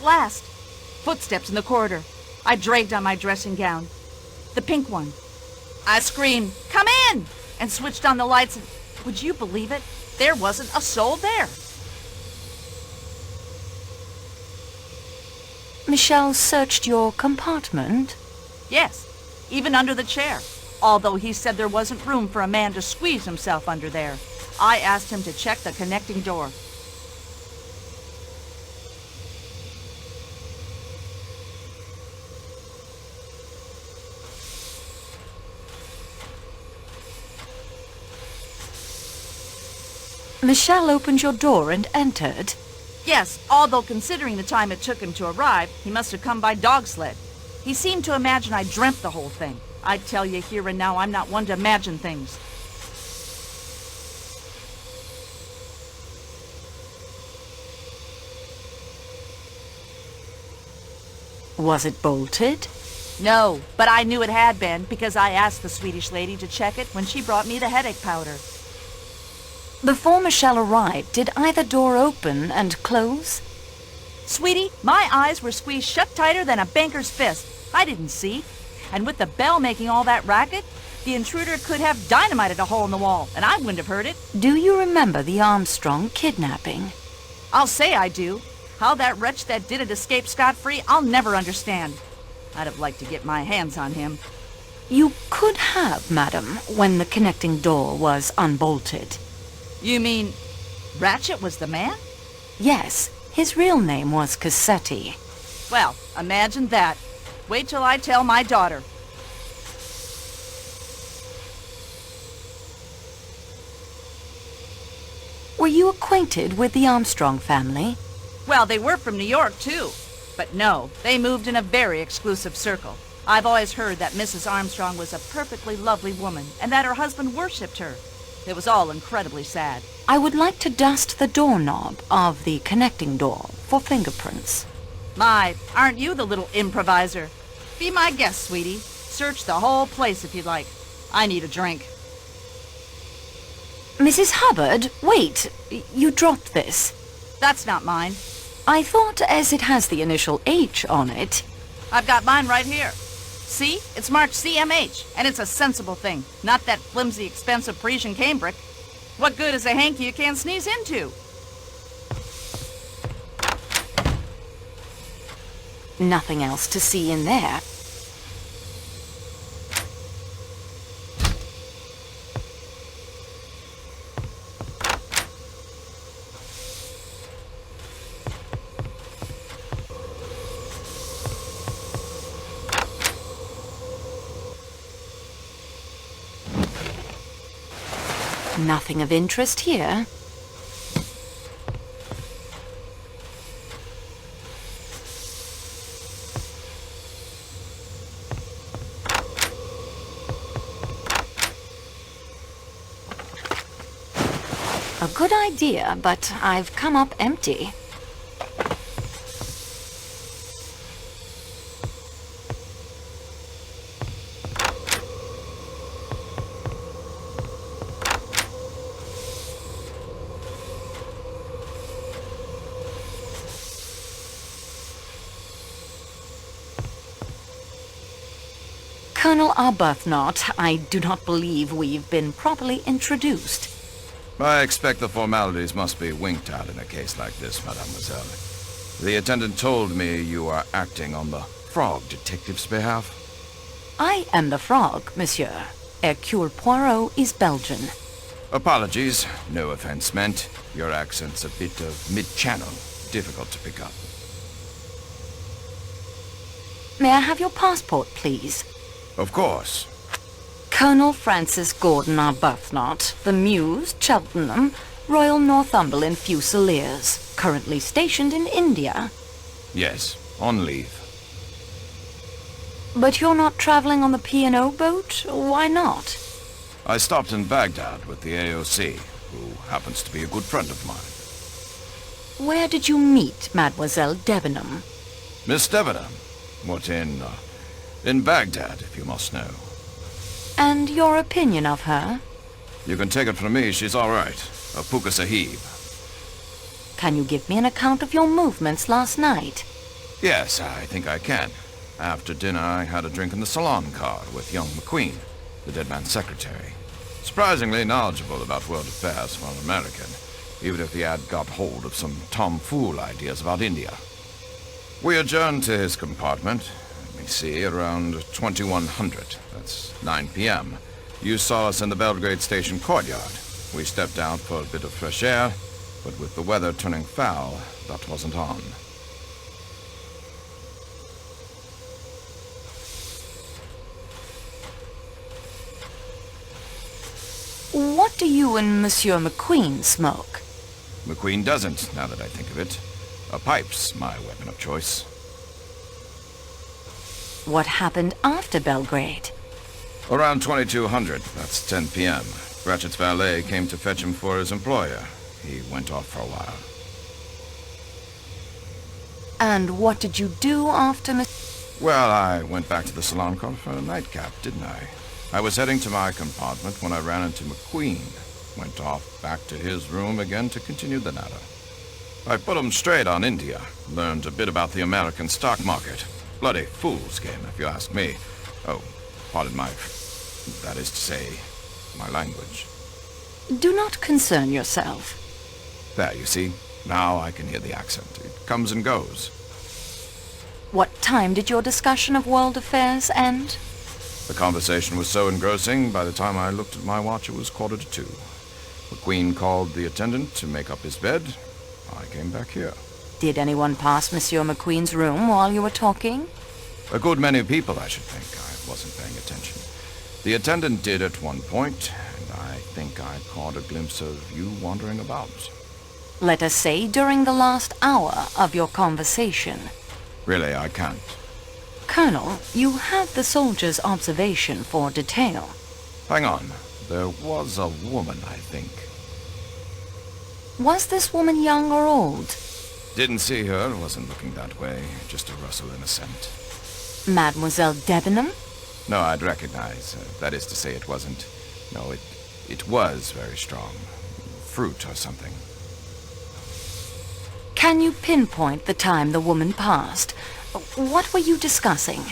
At last! Footsteps in the corridor. I dragged on my dressing gown. The pink one. I screamed, "Come in!" and switched on the lights and, would you believe it? There wasn't a soul there. Michel searched your compartment? Yes, even under the chair. Although he said there wasn't room for a man to squeeze himself under there. I asked him to check the connecting door. Michel opened your door and entered? Yes, although considering the time it took him to arrive, he must have come by dog sled. He seemed to imagine I dreamt the whole thing. I tell you here and now, I'm not one to imagine things. Was it bolted? No, but I knew it had been because I asked the Swedish lady to check it when she brought me the headache powder. Before Michel arrived, did either door open and close? Sweetie, my eyes were squeezed shut tighter than a banker's fist. I didn't see. And with the bell making all that racket, the intruder could have dynamited a hole in the wall, and I wouldn't have heard it. Do you remember the Armstrong kidnapping? I'll say I do. How that wretch that did it escape scot-free, I'll never understand. I'd have liked to get my hands on him. You could have, madam, when the connecting door was unbolted. You mean Ratchet was the man? Yes, his real name was Cassetti. Well, imagine that. Wait till I tell my daughter. Were you acquainted with the Armstrong family? Well, they were from New York, too. But no, they moved in a very exclusive circle. I've always heard that Mrs. Armstrong was a perfectly lovely woman and that her husband worshipped her. It was all incredibly sad. I would like to dust the doorknob of the connecting door for fingerprints. My, aren't you the little improviser? Be my guest, sweetie. Search the whole place if you'd like. I need a drink. Mrs. Hubbard, wait. You dropped this. That's not mine. I thought as it has the initial H on it. I've got mine right here. See? It's marked CMH, and it's a sensible thing, not that flimsy, expensive Parisian cambric. What good is a hanky you can't sneeze into? Nothing else to see in there. Nothing of interest here. A good idea, but I've come up empty. Colonel Arbuthnot, I do not believe we've been properly introduced. I expect the formalities must be winked at in a case like this, mademoiselle. The attendant told me you are acting on the Frog Detective's behalf. I am the Frog, monsieur. Hercule Poirot is Belgian. Apologies, no offense meant. Your accent's a bit of mid-channel, difficult to pick up. May I have your passport, please? Of course. Colonel Francis Gordon Arbuthnot, the Mews, Cheltenham, Royal Northumberland Fusiliers, currently stationed in India. Yes, on leave. But you're not traveling on the P&O boat? Why not? I stopped in Baghdad with the AOC, who happens to be a good friend of mine. Where did you meet Mademoiselle Debenham? Miss Debenham? What, in Baghdad, if you must know. And your opinion of her? You can take it from me, she's all right. A puka sahib. Can you give me an account of your movements last night? Yes, I think I can. After dinner, I had a drink in the salon car with young McQueen, the dead man's secretary. Surprisingly knowledgeable about world affairs for an American, even if he had got hold of some tomfool ideas about India. We adjourned to his compartment, let me see, around 2100. That's 9 p.m. You saw us in the Belgrade station courtyard. We stepped out for a bit of fresh air, but with the weather turning foul, that wasn't on. What do you and Monsieur McQueen smoke? McQueen doesn't, now that I think of it. A pipe's my weapon of choice. What happened after Belgrade? Around 2200, that's 10 p.m. Ratchet's valet came to fetch him for his employer. He went off for a while. And what did you do after Well, I went back to the salon car for a nightcap, didn't I? I was heading to my compartment when I ran into McQueen. Went off back to his room again to continue the natter. I put him straight on India. Learned a bit about the American stock market. Bloody fool's game, if you ask me. Oh, pardon that is to say, my language. Do not concern yourself. There, you see. Now I can hear the accent. It comes and goes. What time did your discussion of world affairs end? The conversation was so engrossing, by the time I looked at my watch, it was 1:45. McQueen called the attendant to make up his bed. I came back here. Did anyone pass Monsieur McQueen's room while you were talking? A good many people, I should think. I wasn't paying attention. The attendant did at one point, and I think I caught a glimpse of you wandering about. Let us say during the last hour of your conversation. Really, I can't. Colonel, you have the soldier's observation for detail. Hang on. There was a woman, I think. Was this woman young or old? Didn't see her, wasn't looking that way. Just a rustle in a scent. Mademoiselle Debenham? No, I'd recognize. That is to say, it wasn't. No, it was very strong. Fruit or something. Can you pinpoint the time the woman passed? What were you discussing?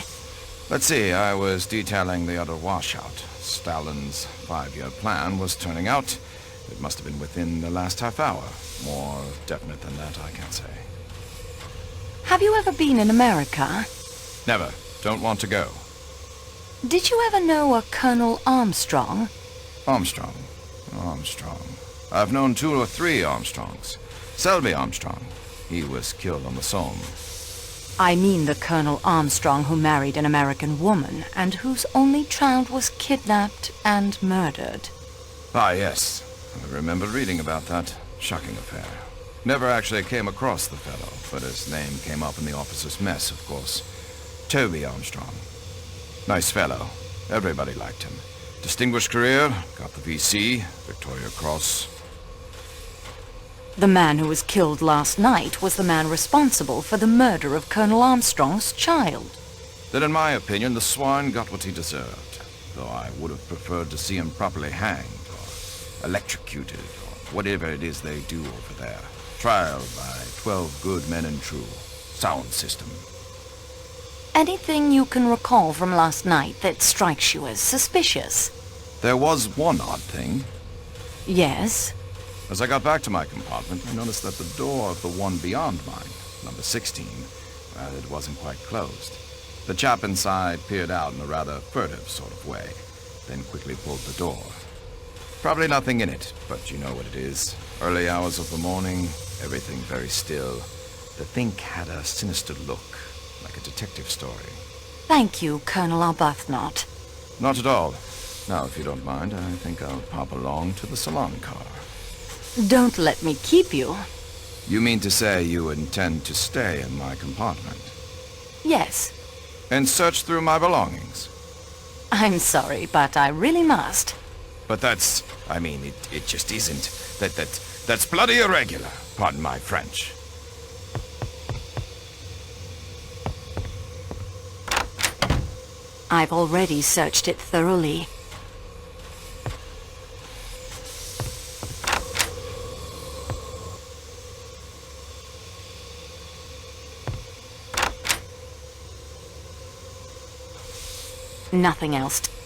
Let's see, I was detailing the other washout. Stalin's 5-year plan was turning out. It must have been within the last half hour. More definite than that, I can't say. Have you ever been in America? Never. Don't want to go. Did you ever know a Colonel Armstrong? Armstrong. I've known 2 or 3 Armstrongs. Selby Armstrong. He was killed on the Somme. I mean the Colonel Armstrong who married an American woman and whose only child was kidnapped and murdered. Ah, yes. I remember reading about that. Shocking affair. Never actually came across the fellow, but his name came up in the officers' mess, of course. Toby Armstrong. Nice fellow. Everybody liked him. Distinguished career, got the VC, Victoria Cross. The man who was killed last night was the man responsible for the murder of Colonel Armstrong's child. Then in my opinion, the swine got what he deserved. Though I would have preferred to see him properly hanged, or electrocuted, or whatever it is they do over there. Trial by 12 good men and true. Sound system. Anything you can recall from last night that strikes you as suspicious? There was one odd thing. Yes? As I got back to my compartment, I noticed that the door of the one beyond mine, number 16, it wasn't quite closed. The chap inside peered out in a rather furtive sort of way, then quickly pulled the door. Probably nothing in it, but you know what it is. Early hours of the morning, everything very still. The thing had a sinister look, like a detective story. Thank you, Colonel Arbuthnot. Not at all. Now, if you don't mind, I think I'll pop along to the salon car. Don't let me keep you. You mean to say you intend to stay in my compartment? Yes. And search through my belongings? I'm sorry, but I really must. But that's... I mean, it just isn't. That's bloody irregular. Pardon my French. I've already searched it thoroughly. Nothing else.